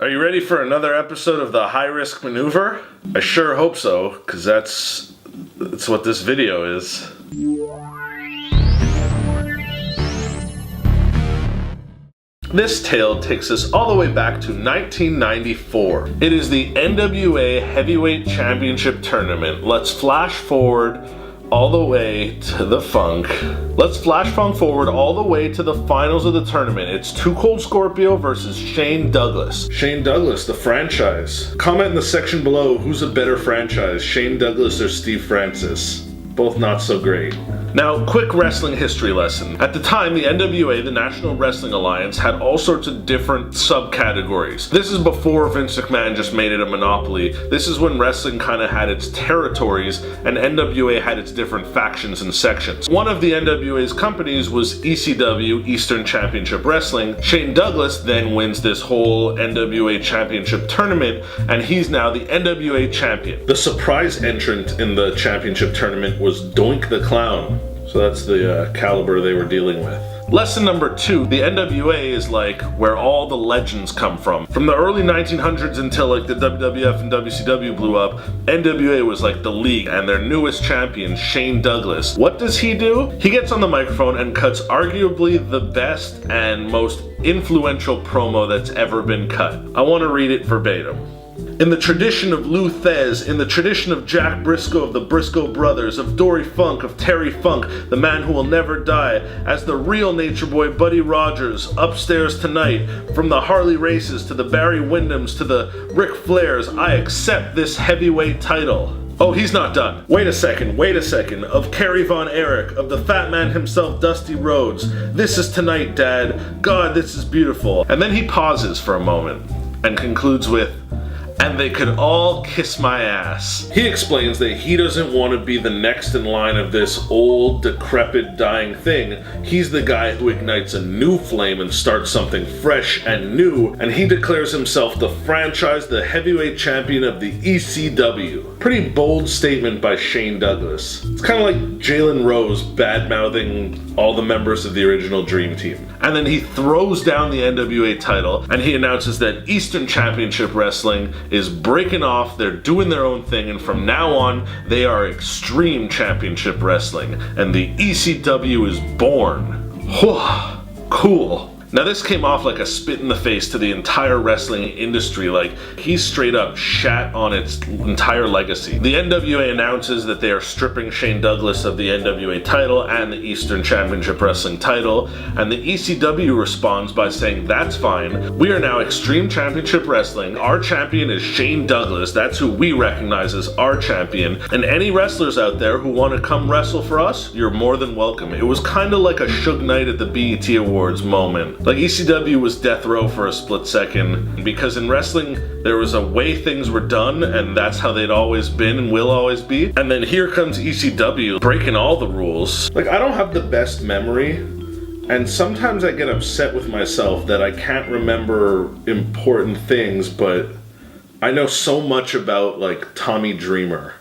Are you ready for another episode of the High Risk Maneuver? I sure hope so, because that's what this video is. This tale takes us all the way back to 1994. It is the NWA Heavyweight Championship Tournament. Let's flash forward all the way to the funk. Let's flash forward all the way to the finals of the tournament. It's Too Cold Scorpio versus Shane Douglas. Shane Douglas, the franchise. Comment in the section below who's a better franchise, Shane Douglas or Steve Francis. Both not so great. Now, quick wrestling history lesson. At the time, the NWA, the National Wrestling Alliance, had all sorts of different subcategories. This is before Vince McMahon just made it a monopoly. This is when wrestling kind of had its territories and NWA had its different factions and sections. One of the NWA's companies was ECW, Eastern Championship Wrestling. Shane Douglas then wins this whole NWA Championship tournament, and he's now the NWA champion. The surprise entrant in the championship tournament was Doink the Clown. So that's the caliber they were dealing with. Lesson number 2, the NWA is like where all the legends come from. From the early 1900s until like the WWF and WCW blew up, NWA was like the league, and their newest champion, Shane Douglas. What does he do? He gets on the microphone and cuts arguably the best and most influential promo that's ever been cut. I want to read it verbatim. In the tradition of Lou Thez, in the tradition of Jack Briscoe of the Briscoe Brothers, of Dory Funk, of Terry Funk, the man who will never die, as the real Nature Boy Buddy Rogers, upstairs tonight, from the Harley Races to the Barry Windhams to the Ric Flairs, I accept this heavyweight title. Oh, he's not done. Wait a second. Of Kerry Von Erich, of the fat man himself, Dusty Rhodes. This is tonight, Dad. God, this is beautiful. And then he pauses for a moment and concludes with, and they could all kiss my ass. He explains that he doesn't want to be the next in line of this old, decrepit, dying thing. He's the guy who ignites a new flame and starts something fresh and new, and he declares himself the franchise, the heavyweight champion of the ECW. Pretty bold statement by Shane Douglas. It's kind of like Jalen Rose bad-mouthing all the members of the original Dream Team. And then he throws down the NWA title, and he announces that Eastern Championship Wrestling is breaking off, they're doing their own thing, and from now on, they are Extreme Championship Wrestling, and the ECW is born. Whew, cool. Now this came off like a spit in the face to the entire wrestling industry, like he straight up shat on its entire legacy. The NWA announces that they are stripping Shane Douglas of the NWA title and the Eastern Championship Wrestling title, and the ECW responds by saying, that's fine, we are now Extreme Championship Wrestling, our champion is Shane Douglas, that's who we recognize as our champion, and any wrestlers out there who want to come wrestle for us, you're more than welcome. It was kind of like a Suge Knight at the BET Awards moment. Like ECW was death row for a split second, because in wrestling there was a way things were done, and that's how they'd always been and will always be. And then here comes ECW breaking all the rules. Like, I don't have the best memory, and sometimes I get upset with myself that I can't remember important things, but I know so much about like Tommy Dreamer.